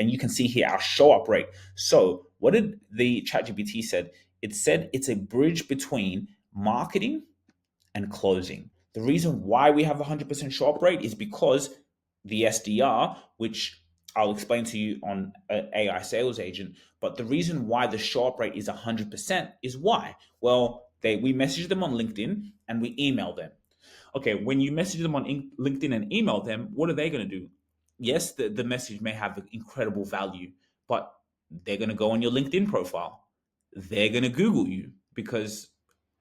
And you can see here our show up rate. So what did the ChatGPT said? It said it's a bridge between marketing and closing. The reason why we have 100% show up rate is because the SDR, which I'll explain to you on AI sales agent, but the reason why the show up rate is 100% is why? Well, we message them on LinkedIn and we email them. Okay, when you message them on LinkedIn and email them, what are they going to do? Yes, the message may have incredible value, but they're going to go on your LinkedIn profile. They're going to Google you because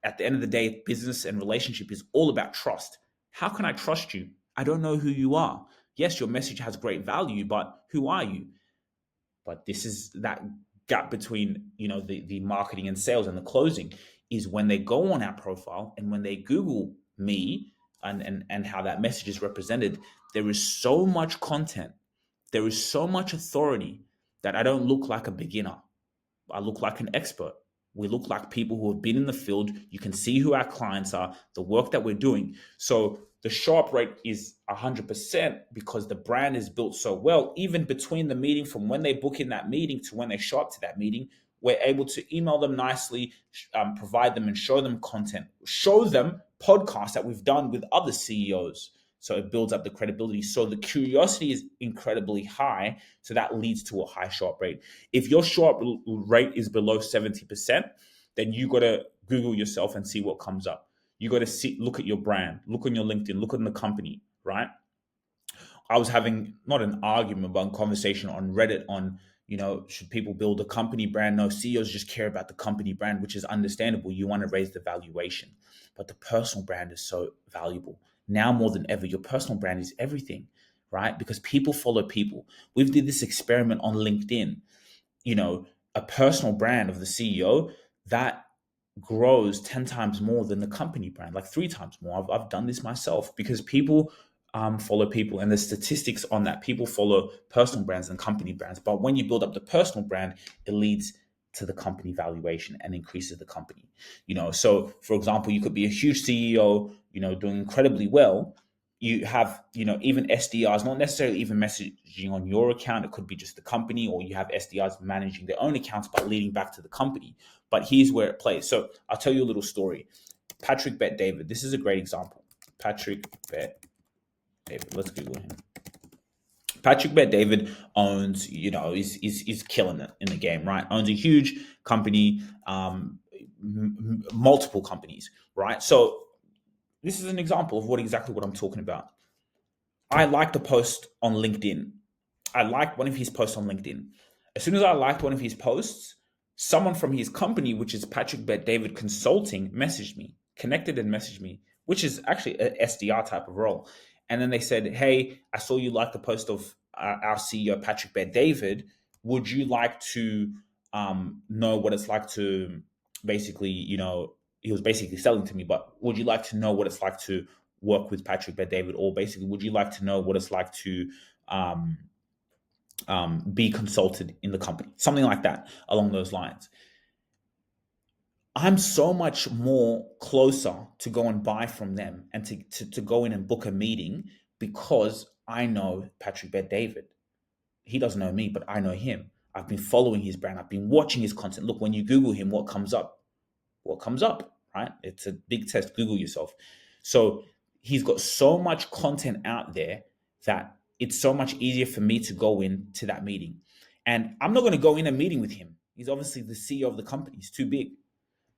at the end of the day, business and relationship is all about trust. How can I trust you? I don't know who you are. Yes, your message has great value, but who are you? But this is that gap between the marketing and sales and the closing is when they go on our profile and when they Google me and how that message is represented. There is so much content, there is so much authority that I don't look like a beginner. I look like an expert. We look like people who have been in the field. You can see who our clients are, the work that we're doing. So the show up rate is 100% because the brand is built so well. Even between the meeting, from when they book in that meeting to when they show up to that meeting, we're able to email them nicely, provide them and show them content, show them podcasts that we've done with other CEOs. So it builds up the credibility. So the curiosity is incredibly high. So that leads to a high show up rate. If your show up rate is below 70%, then you got to Google yourself and see what comes up. You got to look at your brand, look on your LinkedIn, look on the company, right? I was having not an argument, but a conversation on Reddit on, should people build a company brand? No, CEOs just care about the company brand, which is understandable. You want to raise the valuation, but the personal brand is so valuable. Now more than ever, your personal brand is everything, right? Because people follow people. We've did this experiment on LinkedIn. A personal brand of the CEO that grows 10 times more than the company brand, like 3 times more. I've done this myself because people follow people, and the statistics on that, people follow personal brands and company brands. But when you build up the personal brand, it leads to the company valuation and increases the company. So for example, you could be a huge CEO, doing incredibly well. You have, even SDRs, not necessarily even messaging on your account. It could be just the company, or you have SDRs managing their own accounts but leading back to the company. But here's where it plays. So I'll tell you a little story. Patrick Bet David. This is a great example. Patrick Bet David. Let's Google him. Patrick Bet David owns, is killing it in the game, right? Owns a huge company, multiple companies, right? So this is an example of exactly what I'm talking about. I liked a post on LinkedIn. I liked one of his posts on LinkedIn. As soon as I liked one of his posts, someone from his company, which is Patrick Bet David Consulting, messaged me, connected and messaged me, which is actually an SDR type of role. And then they said, hey, I saw you like the post of our CEO, Patrick Bet David. Would you like to know what it's like to basically, he was basically selling to me, but would you like to know what it's like to work with Patrick Bet David? Or basically, would you like to know what it's like to be consulted in the company? Something like that, along those lines. I'm so much more closer to go and buy from them and to go in and book a meeting because I know Patrick Bet David. He doesn't know me, but I know him. I've been following his brand. I've been watching his content. Look, when you Google him, what comes up? What comes up, right? It's a big test. Google yourself. So he's got so much content out there that it's so much easier for me to go into that meeting. And I'm not going to go in a meeting with him. He's obviously the CEO of the company. He's too big.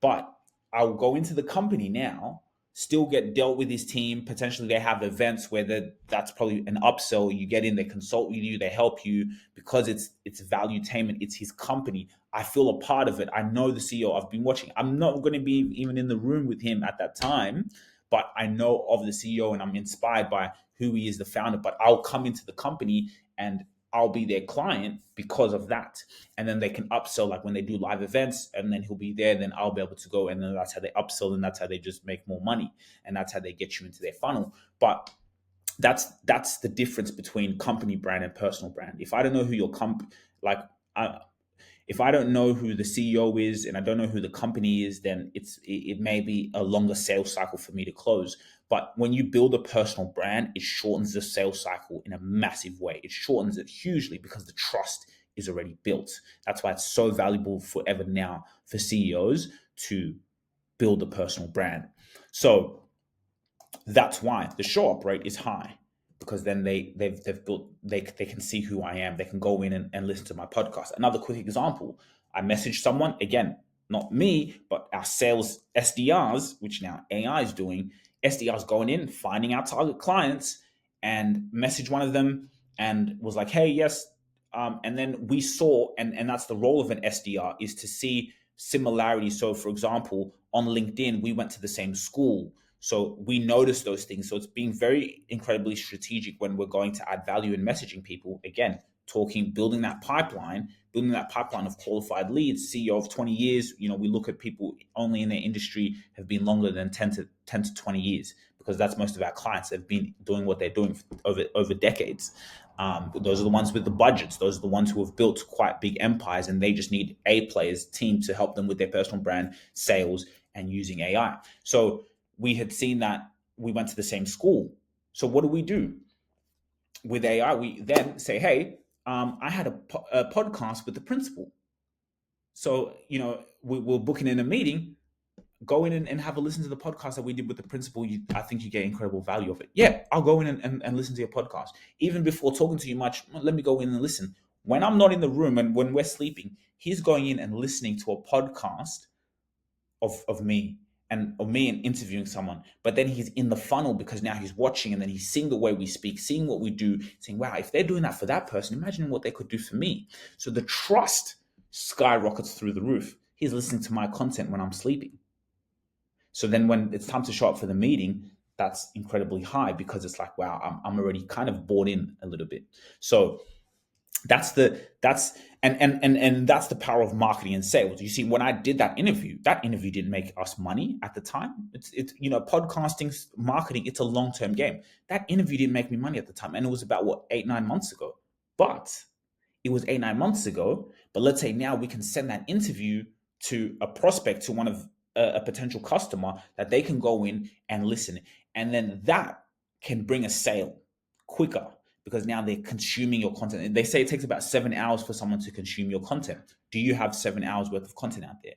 But I'll go into the company now, still get dealt with his team. Potentially they have events where that's probably an upsell. You get in, they consult with you, they help you because it's valuetainment. It's his company. I feel a part of it. I know the CEO. I've been watching. I'm not going to be even in the room with him at that time, but I know of the CEO and I'm inspired by who he is, the founder. But I'll come into the company and I'll be their client because of that. And then they can upsell, like when they do live events, and then he'll be there, then I'll be able to go. And then that's how they upsell, and that's how they just make more money. And that's how they get you into their funnel. But that's the difference between company brand and personal brand. If I don't know who your if I don't know who the CEO is and I don't know who the company is, then it may be a longer sales cycle for me to close. But when you build a personal brand, it shortens the sales cycle in a massive way. It shortens it hugely because the trust is already built. That's why it's so valuable forever now for CEOs to build a personal brand. So that's why the show up rate is high, because then they've built, they can see who I am. They can go in and listen to my podcast. Another quick example: I messaged someone, again, not me, but our sales SDRs, which now AI is doing. SDRs going in, finding our target clients, and message one of them and was like, hey, yes. And then we saw, and that's the role of an SDR, is to see similarities. So for example, on LinkedIn, we went to the same school, so we notice those things. So it's being very incredibly strategic when we're going to add value in messaging people. Again, talking, building that pipeline of qualified leads. CEO of 20 years, we look at people only in their industry have been longer than 10 to 20 years, because that's most of our clients. They've been doing what they're doing over decades. Those are the ones with the budgets. Those are the ones who have built quite big empires, and they just need A players, team to help them with their personal brand, sales, and using AI. So we had seen that we went to the same school. So what do? With AI, we then say, hey, I had a podcast with the principal. So, we're booking in a meeting. Go in and have a listen to the podcast that we did with the principal. I think you get incredible value of it. Yeah, I'll go in and listen to your podcast. Even before talking to you much, let me go in and listen. When I'm not in the room and when we're sleeping, he's going in and listening to a podcast of me and interviewing someone. But then he's in the funnel, because now he's watching, and then he's seeing the way we speak, seeing what we do, saying, wow, if they're doing that for that person, imagine what they could do for me. So the trust skyrockets through the roof. He's listening to my content when I'm sleeping. So then when it's time to show up for the meeting, that's incredibly high, because it's like, wow, I'm already kind of bought in a little bit. So that's the power of marketing and sales. You see, when I did that interview didn't make us money at the time. It's podcasting, marketing, it's a long-term game. That interview didn't make me money at the time, and it was about 8-9 months ago. But it was 8-9 months ago. But let's say now we can send that interview to a prospect, to one of a potential customer, that they can go in and listen, and then that can bring a sale quicker, because now they're consuming your content. And they say it takes about 7 hours for someone to consume your content. Do you have 7 hours worth of content out there?